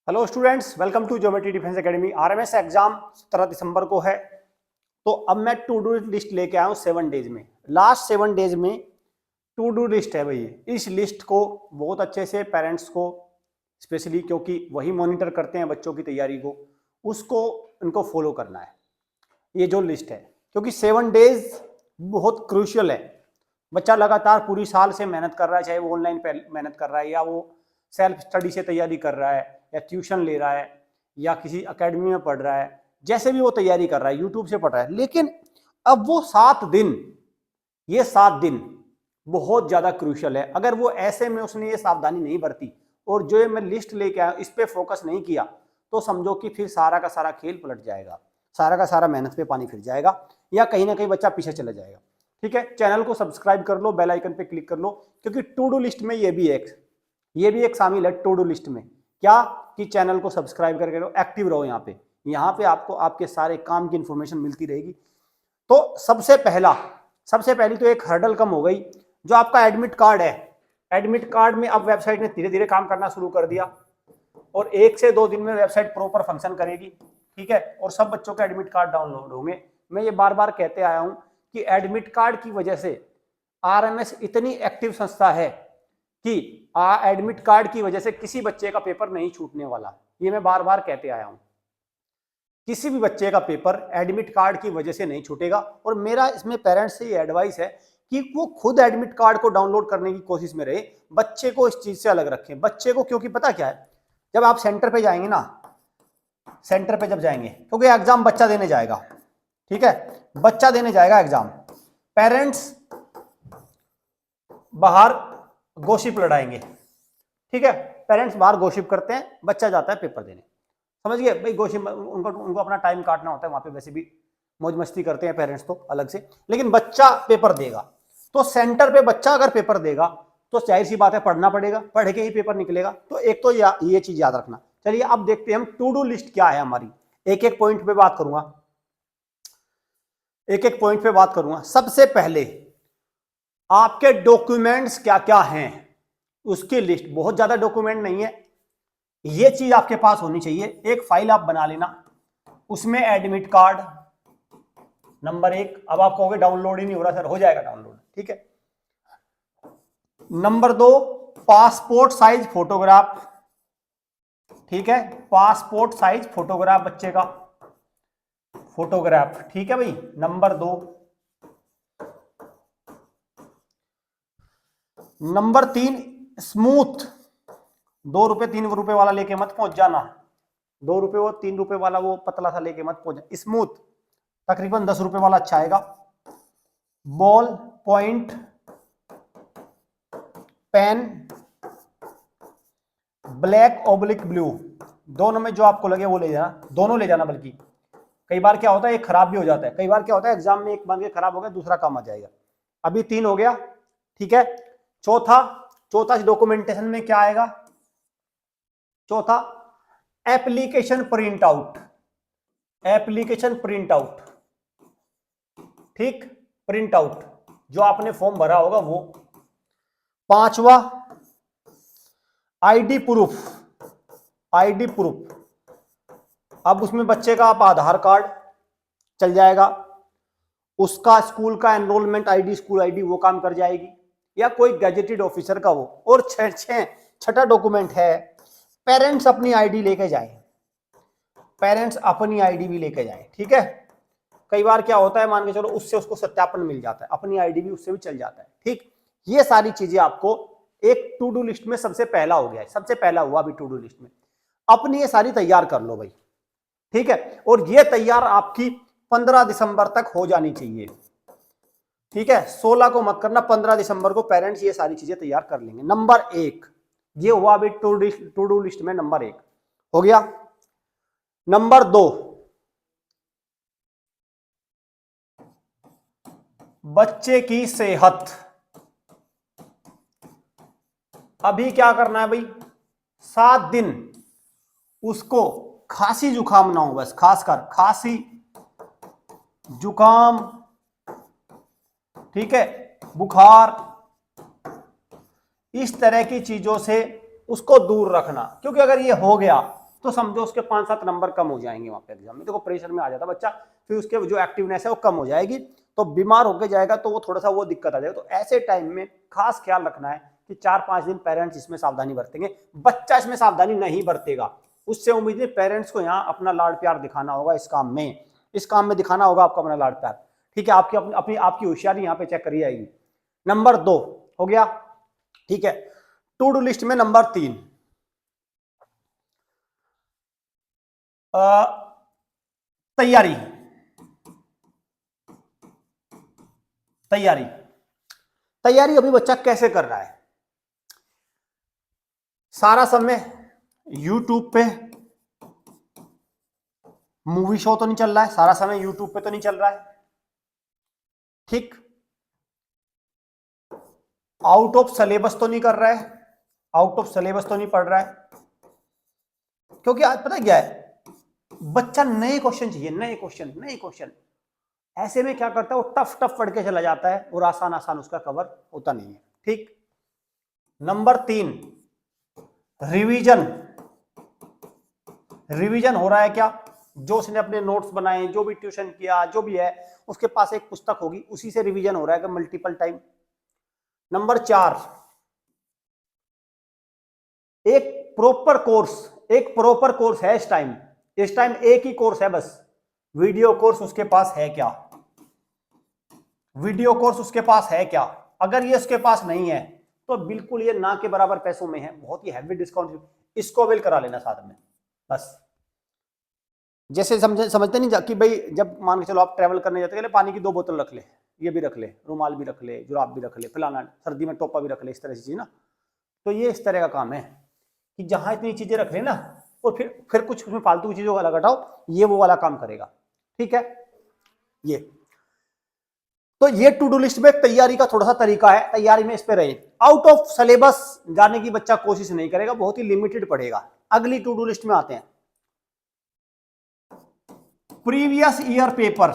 Hello students, welcome to geometry defence academy. RMS exam 17 दिसंबर को है। तो अब मैं टू डू लिस्ट लेके आया हूँ 7 डेज में। लास्ट 7 डेज में टू डू लिस्ट है भाई। इस लिस्ट को बहुत अच्छे से पेरेंट्स को स्पेशली, क्योंकि वही मॉनिटर करते हैं बच्चों की तैयारी को, उसको इनको फॉलो करना है ये जो लिस्ट है, क्योंकि 7 डेज बहुत क्रूशियल है। बच्चा लगातार पूरी साल से मेहनत कर रहा है, चाहे वो ऑनलाइन मेहनत कर रहा है या वो सेल्फ स्टडी से तैयारी कर रहा है या ट्यूशन ले रहा है या किसी एकेडमी में पढ़ रहा है, जैसे भी वो तैयारी कर रहा है, यूट्यूब से पढ़ रहा है। लेकिन अब वो 7 दिन, ये 7 दिन बहुत ज़्यादा क्रूशियल है। अगर वो ऐसे में उसने ये सावधानी नहीं बरती और जो मैं लिस्ट लेके आया इस पर फोकस नहीं किया, तो समझो कि फिर सारा का सारा खेल पलट जाएगा, सारा का सारा मेहनत पे पानी फिर जाएगा या कहीं ना कहीं बच्चा पीछे चला जाएगा। ठीक है, चैनल को सब्सक्राइब कर लो, बेल आइकन पे क्लिक कर लो, क्योंकि टू डू लिस्ट में ये भी एक शामिल है टू डू लिस्ट में। क्या कि चैनल को सब्सक्राइब करके रहो, एक्टिव रहो। यहाँ पे आपको आपके सारे काम की इंफॉर्मेशन मिलती रहेगी। तो सबसे पहली तो एक हर्डल कम हो गई, जो आपका एडमिट कार्ड है। एडमिट कार्ड में अब वेबसाइट ने धीरे धीरे काम करना शुरू कर दिया और 1 से 2 दिन में वेबसाइट प्रॉपर फंक्शन करेगी। ठीक है, और सब बच्चों के एडमिट कार्ड डाउनलोड होंगे। मैं ये बार बार कहते आया हूं कि एडमिट कार्ड की वजह से आरएमएस इतनी एक्टिव संस्था है कि एडमिट कार्ड की वजह से किसी बच्चे का पेपर नहीं छूटने वाला। ये मैं बार बार कहते आया हूं, किसी भी बच्चे का पेपर एडमिट कार्ड की वजह से नहीं छूटेगा। और मेरा इसमें पेरेंट्स से ये एडवाइस है कि वो खुद एडमिट कार्ड को डाउनलोड करने की कोशिश में रहे, बच्चे को इस चीज से अलग रखें बच्चे को। क्योंकि पता क्या है, जब आप सेंटर पे जाएंगे ना, सेंटर पे जब जाएंगे, क्योंकि एग्जाम बच्चा देने जाएगा। ठीक है, बच्चा देने जाएगा एग्जाम, पेरेंट्स बाहर गॉसिप लड़ाएंगे। ठीक है, पेरेंट्स बाहर गॉसिप करते हैं, बच्चा जाता है पेपर देने। समझ गए भाई, गॉसिप उनको अपना टाइम काटना होता है वहां पे, वैसे भी मौज मस्ती करते हैं पेरेंट्स तो अलग से, लेकिन बच्चा पेपर देगा। तो सेंटर पे बच्चा अगर पेपर देगा तो जाहिर सी बात है पढ़ना पड़ेगा, पढ़ के ही पेपर निकलेगा। तो एक तो ये चीज याद रखना। चलिए अब देखते हैं हम टू डू लिस्ट क्या है हमारी। एक एक पॉइंट पे बात करूंगा, एक एक पॉइंट पे बात करूंगा। सबसे पहले आपके डॉक्यूमेंट्स क्या क्या हैं उसकी लिस्ट। बहुत ज्यादा डॉक्यूमेंट नहीं है, ये चीज आपके पास होनी चाहिए। एक फाइल आप बना लेना, उसमें एडमिट कार्ड नंबर 1। अब आप कहोगे डाउनलोड ही नहीं हो रहा सर, हो जाएगा डाउनलोड। ठीक है, नंबर 2 पासपोर्ट साइज फोटोग्राफ। ठीक है, पासपोर्ट साइज फोटोग्राफ बच्चे का फोटोग्राफ। ठीक है भाई, नंबर 2। Number 3 smooth. 2 रुपए 3 रुपए वाला लेके मत पहुंच जाना, 2 रुपए वो 3 रुपए वाला वो पतला सा लेके मत पहुंच जाना। स्मूथ तकरीबन 10 रुपए वाला अच्छा आएगा। बॉल पॉइंट पेन ब्लैक ओब्लिक ब्लू, दोनों में जो आपको लगे वो ले जाना, दोनों ले जाना। बल्कि कई बार क्या होता है एक खराब भी हो जाता है, कई बार क्या होता है एग्जाम में एक बन के खराब हो गया, दूसरा काम आ जाएगा। अभी 3 हो गया। ठीक है, चौथा डॉक्यूमेंटेशन में क्या आएगा? चौथा application print out, application print out. ठीक, प्रिंट आउट जो आपने फॉर्म भरा होगा वो। 5वां आईडी प्रूफ, आईडी प्रूफ। अब उसमें बच्चे का आप आधार कार्ड चल जाएगा, उसका स्कूल का एनरोलमेंट आईडी, स्कूल आईडी वो काम कर जाएगी, या कोई गैजेटेड ऑफिसर का वो। और छठा डॉक्यूमेंट है पेरेंट्स अपनी आईडी लेके जाए, पेरेंट्स अपनी आईडी भी लेके जाए। ठीक है, कई बार क्या होता है मान के चलो उससे उसको सत्यापन मिल जाता है, अपनी आईडी भी उससे भी चल जाता है। ठीक, ये सारी चीजें आपको एक टू डू लिस्ट में सबसे पहला हो गया है, सबसे पहला हुआ अभी टू डू लिस्ट में। अपनी ये सारी तैयार कर लो भाई। ठीक है, और ये तैयार आपकी 15 दिसंबर तक हो जानी चाहिए। ठीक है, 16 को मत करना, 15 दिसंबर को पेरेंट्स ये सारी चीजें तैयार कर लेंगे। नंबर 1 ये हुआ अभी टू डू लिस्ट में, नंबर 1 हो गया। नंबर 2 बच्चे की सेहत। अभी क्या करना है भाई, 7 दिन उसको खांसी जुकाम ना हो, बस खासकर खांसी जुकाम, ठीक है, बुखार, इस तरह की चीजों से उसको दूर रखना। क्योंकि अगर ये हो गया तो समझो उसके 5-7 नंबर कम हो जाएंगे वहां पे एग्जाम में। देखो प्रेशर में आ जाता बच्चा, फिर उसके जो एक्टिवनेस है वो कम हो जाएगी, तो बीमार होके जाएगा, तो वो थोड़ा सा वो दिक्कत आ जाएगा। तो ऐसे टाइम में खास ख्याल रखना है कि 4-5 दिन पेरेंट्स इसमें सावधानी बरतेंगे। बच्चा इसमें सावधानी नहीं बरतेगा, उससे उम्मीद है पेरेंट्स को यहाँ अपना लाड प्यार दिखाना होगा इस काम में, इस काम में दिखाना होगा आपको अपना लाड प्यार। ठीक है, आपकी अपनी आपकी होशियारी यहाँ पे चेक करी जाएगी। नंबर 2 हो गया। ठीक है, टू डू लिस्ट में नंबर 3 तैयारी। तैयारी तैयारी अभी बच्चा कैसे कर रहा है? सारा समय यूट्यूब पे मूवी शो तो नहीं चल रहा है, सारा समय यूट्यूब पे तो नहीं चल रहा है। ठीक, आउट ऑफ सिलेबस तो नहीं कर रहा है, आउट ऑफ सिलेबस तो नहीं पढ़ रहा है। क्योंकि आज पता क्या है, बच्चा नए क्वेश्चन चाहिए, नए क्वेश्चन। ऐसे में क्या करता है, वो टफ टफ पढ़ के चला जाता है और आसान आसान उसका कवर होता नहीं है। ठीक, नंबर 3 रिवीजन। रिवीजन हो रहा है क्या? जो उसने अपने नोट्स बनाए, जो भी ट्यूशन किया, जो भी है, उसके पास एक पुस्तक होगी, उसी से रिवीजन हो रहा है कि मल्टीपल टाइम। नंबर 4 एक प्रॉपर कोर्स है इस टाइम एक ही कोर्स है बस, वीडियो कोर्स उसके पास है क्या? वीडियो कोर्स उसके पास है क्या? अगर ये उसके पास नहीं है तो बिल्कुल ये ना के बराबर पैसों में है, बहुत ही हैवी डिस्काउंट, इसको अवेल करा लेना साथ में बस। जैसे समझते नहीं कि भाई जब मान के चलो आप ट्रैवल करने जाते हैं, पानी की 2 बोतल रख ले, ये भी रख ले, रुमाल भी रख ले, जुराब भी रख ले, फलाना सर्दी में टोपा भी रख ले, इस तरह से चीज ना। तो ये इस तरह का काम है कि जहां इतनी चीजें रख ले ना, और फिर कुछ उसमें फालतू की चीजों का अलग हटाओ, ये वो वाला काम करेगा। ठीक है, ये तो ये टू डू लिस्ट में तैयारी का थोड़ा सा तरीका है, तैयारी में इस पे रहे। आउट ऑफ सिलेबस जाने की बच्चा कोशिश नहीं करेगा, बहुत ही लिमिटेड पढ़ेगा। अगली टू डू लिस्ट में आते हैं, प्रीवियस ईयर पेपर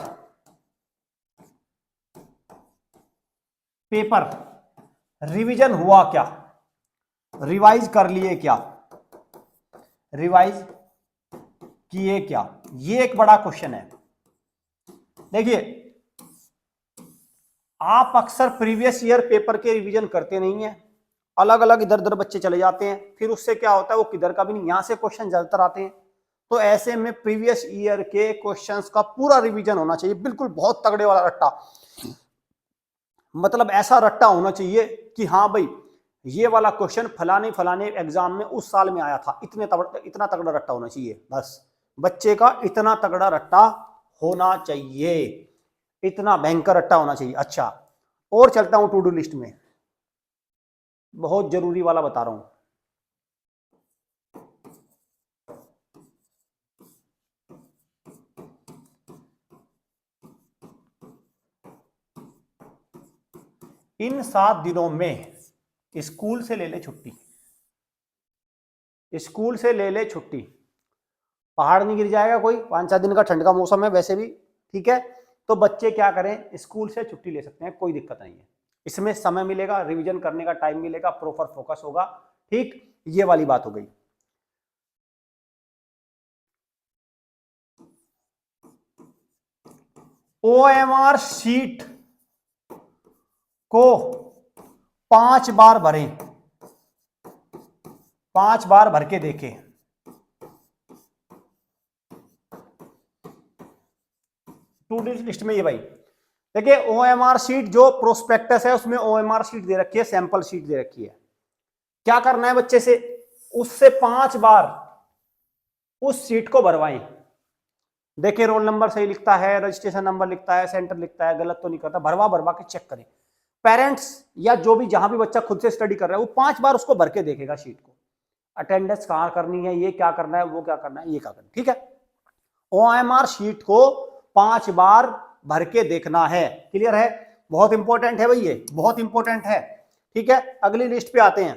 रिवीजन हुआ क्या, रिवाइज कर लिए क्या, रिवाइज किए क्या? ये एक बड़ा क्वेश्चन है। देखिए, आप अक्सर प्रीवियस ईयर पेपर के रिवीजन करते नहीं है, अलग अलग इधर उधर बच्चे चले जाते हैं, फिर उससे क्या होता है, वो किधर का भी नहीं, यहां से क्वेश्चन ज्यादातर आते हैं। तो ऐसे में प्रीवियस ईयर के क्वेश्चंस का पूरा रिवीजन होना चाहिए, बिल्कुल बहुत तगड़े वाला रट्टा, मतलब ऐसा रट्टा होना चाहिए कि हाँ भाई ये वाला क्वेश्चन फलाने फलाने एग्जाम में उस साल में आया था, इतना तगड़ा रट्टा होना चाहिए। बस बच्चे का इतना तगड़ा रट्टा होना चाहिए, इतना भयंकर रट्टा होना चाहिए। अच्छा, और चलता हूं टू डू लिस्ट में, बहुत जरूरी वाला बता रहा हूं। इन 7 दिनों में स्कूल से ले ले छुट्टी, स्कूल से ले ले छुट्टी, पहाड़ नहीं गिर जाएगा कोई, 5-7 दिन का ठंड का मौसम है वैसे भी। ठीक है, तो बच्चे क्या करें, स्कूल से छुट्टी ले सकते हैं, कोई दिक्कत नहीं है। इसमें समय मिलेगा, रिवीजन करने का टाइम मिलेगा, प्रॉपर फोकस होगा। ठीक, ये वाली बात हो गई। OMR शीट को 5 बार भरें, 5 बार भर के देखें। टू डू लिस्ट में ये भाई देखिए, OMR शीट जो प्रोस्पेक्टस है उसमें OMR शीट दे रखी है, सैंपल शीट दे रखी है। क्या करना है बच्चे से, उससे 5 बार उस शीट को भरवाएं। देखिए रोल नंबर सही लिखता है, रजिस्ट्रेशन नंबर लिखता है, सेंटर लिखता है, गलत तो नहीं करता, भरवा के चेक करें। पेरेंट्स या जो भी जहां भी बच्चा खुद से स्टडी कर रहा है, वो 5 बार उसको भर के देखेगा शीट को, अटेंडेंस कहां करनी है, ये क्या करना है, वो क्या करना है, ये क्या करना है। ठीक है, OMR शीट को 5 बार भर के देखना है। क्लियर है, बहुत इंपॉर्टेंट है भाई, ये बहुत इंपॉर्टेंट है। ठीक है, अगली लिस्ट पे आते हैं,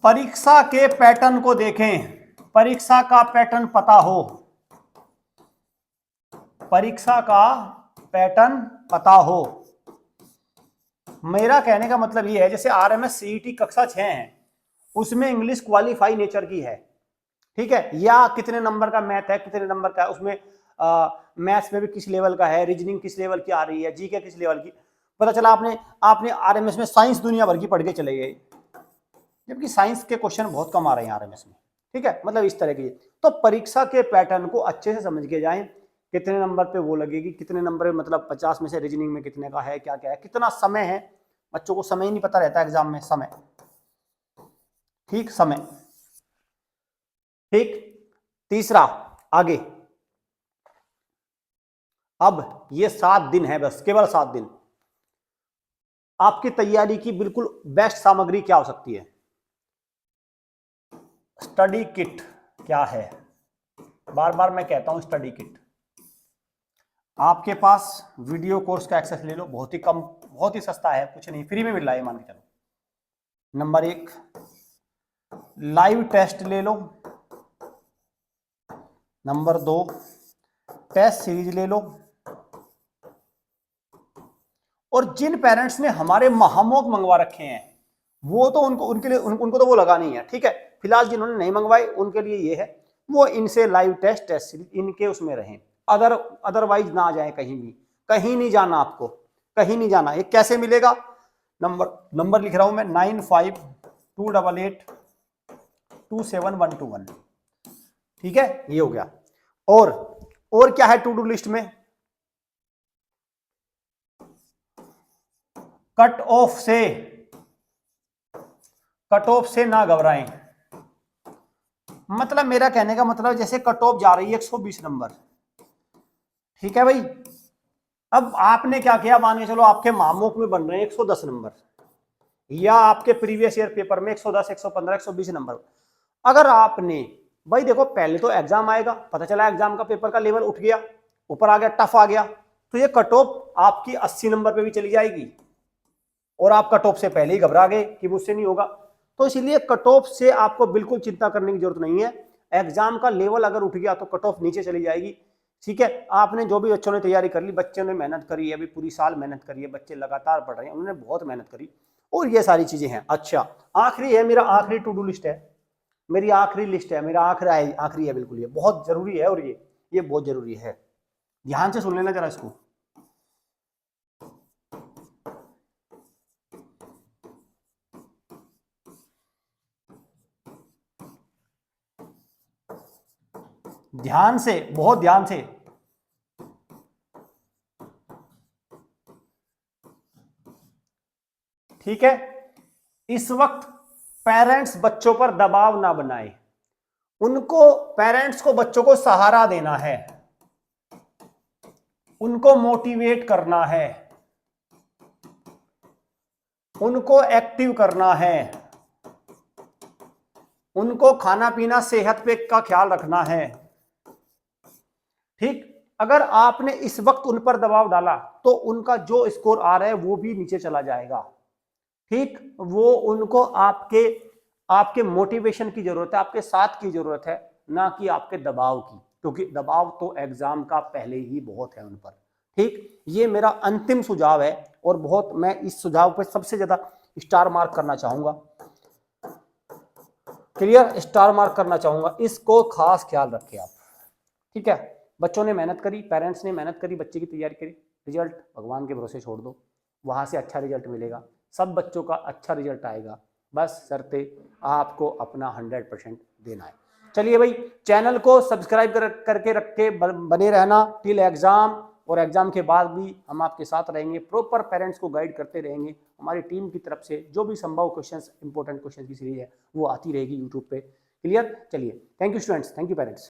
परीक्षा के पैटर्न को देखें। परीक्षा का पैटर्न पता हो, परीक्षा का पैटर्न पता हो। मेरा कहने का मतलब ये है, जैसे RMS CET कक्षा 6 है, उसमें इंग्लिश क्वालिफाई नेचर की है, ठीक है, या कितने नंबर का मैथ है, कितने नंबर का है, उसमें मैथ्स में भी किस लेवल का है, रीजनिंग किस लेवल की आ रही है, जीके किस लेवल की। पता चला आपने आपने आरएमएस में साइंस दुनिया भर की पढ़ के चले गए, जबकि साइंस के क्वेश्चन बहुत कम आ रहे हैं आरएमएस में, ठीक है, मतलब इस तरह की। तो परीक्षा के पैटर्न को अच्छे से समझ के जाएं, कितने नंबर पे वो लगेगी, कितने नंबर मतलब 50 में से रीजनिंग में कितने का है, क्या क्या है, कितना समय है। बच्चों को समय ही नहीं पता रहता एग्जाम में, समय, ठीक, समय, ठीक। तीसरा, आगे, अब ये 7 दिन है, बस केवल 7 दिन। आपकी तैयारी की बिल्कुल बेस्ट सामग्री क्या हो सकती है? स्टडी किट क्या है? बार बार मैं कहता हूं स्टडी किट। आपके पास वीडियो कोर्स का एक्सेस ले लो, बहुत ही कम, बहुत ही सस्ता है, कुछ नहीं, फ्री में मिल रहा है, मान के चलो। नंबर 1, लाइव टेस्ट ले लो। नंबर 2, टेस्ट सीरीज ले लो। और जिन पेरेंट्स ने हमारे महामोक मंगवा रखे हैं वो तो उनके लिए उनको तो वो लगा नहीं है, ठीक है। फिलहाल जिन्होंने नहीं मंगवाए उनके लिए ये है, वो इनसे लाइव टेस्ट सीरीज इनके उसमें रहें, अदरवाइज ना जाए कहीं भी, कहीं नहीं जाना आपको, कहीं नहीं जाना। ये कैसे मिलेगा? नंबर लिख रहा हूं मैं, 9528827121, ठीक है, ये हो गया। और क्या है टू डू लिस्ट में? कट ऑफ से ना घबराएं। मतलब मेरा कहने का मतलब, जैसे कट ऑफ जा रही है 120 नंबर, ठीक है भाई। अब आपने क्या किया, मान के चलो आपके मामोक में बन रहे हैं 110 नंबर, या आपके प्रीवियस ईयर पेपर में 110, 115, 120 नंबर। अगर आपने, भाई देखो, पहले तो एग्जाम आएगा, पता चला एग्जाम का पेपर का लेवल उठ गया, ऊपर आ गया, टफ आ गया, तो ये कट ऑफ आपकी 80 नंबर पे भी चली जाएगी, और आप कट ऑफ से पहले ही घबरा गए कि मुझसे नहीं होगा। तो इसलिए कट ऑफ से आपको बिल्कुल चिंता करने की जरूरत नहीं है। एग्जाम का लेवल अगर उठ गया तो कट ऑफ नीचे चली जाएगी, ठीक है। आपने जो भी बच्चों ने तैयारी कर ली, बच्चों ने मेहनत करी है, अभी पूरी साल मेहनत करी है, बच्चे लगातार पढ़ रहे हैं, उन्होंने बहुत मेहनत करी, और ये सारी चीजें हैं। अच्छा, आखिरी है, मेरा आखिरी टू डू लिस्ट है, मेरी आखिरी लिस्ट है, मेरा आखिरी है बिल्कुल, ये बहुत जरूरी है, और ये बहुत जरूरी है, ध्यान से सुन लेना जरा इसको। ध्यान से, बहुत ध्यान से। ठीक है, इस वक्त पेरेंट्स बच्चों पर दबाव ना बनाए, पेरेंट्स को बच्चों को सहारा देना है, उनको मोटिवेट करना है, उनको एक्टिव करना है, उनको खाना पीना सेहत पे का ख्याल रखना है, ठीक। अगर आपने इस वक्त उन पर दबाव डाला तो उनका जो स्कोर आ रहा है वो भी नीचे चला जाएगा, ठीक। वो उनको आपके मोटिवेशन की जरूरत है, आपके साथ की जरूरत है, ना कि आपके दबाव की, क्योंकि दबाव तो एग्जाम का पहले ही बहुत है उन पर, ठीक। ये मेरा अंतिम सुझाव है, और बहुत मैं इस सुझाव पर सबसे ज्यादा स्टार मार्क करना चाहूंगा, क्लियर, स्टार मार्क करना चाहूंगा, इसको खास ख्याल रखें आप, ठीक है। बच्चों ने मेहनत करी, पेरेंट्स ने मेहनत करी, बच्चे की तैयारी करी, रिजल्ट भगवान के भरोसे छोड़ दो, वहां से अच्छा रिजल्ट मिलेगा, सब बच्चों का अच्छा रिजल्ट आएगा, बस शर्ते आपको अपना 100% देना है। चलिए भाई, चैनल को सब्सक्राइब करके रख के बने रहना टिल एग्जाम, और एग्जाम के बाद भी हम आपके साथ रहेंगे, प्रॉपर पेरेंट्स को गाइड करते रहेंगे। हमारी टीम की तरफ से जो भी संभव क्वेश्चंस, इंपॉर्टेंट क्वेश्चन की सीरीज है वो आती रहेगी यूट्यूब पे, क्लियर। चलिए, thank you students, thank you parents.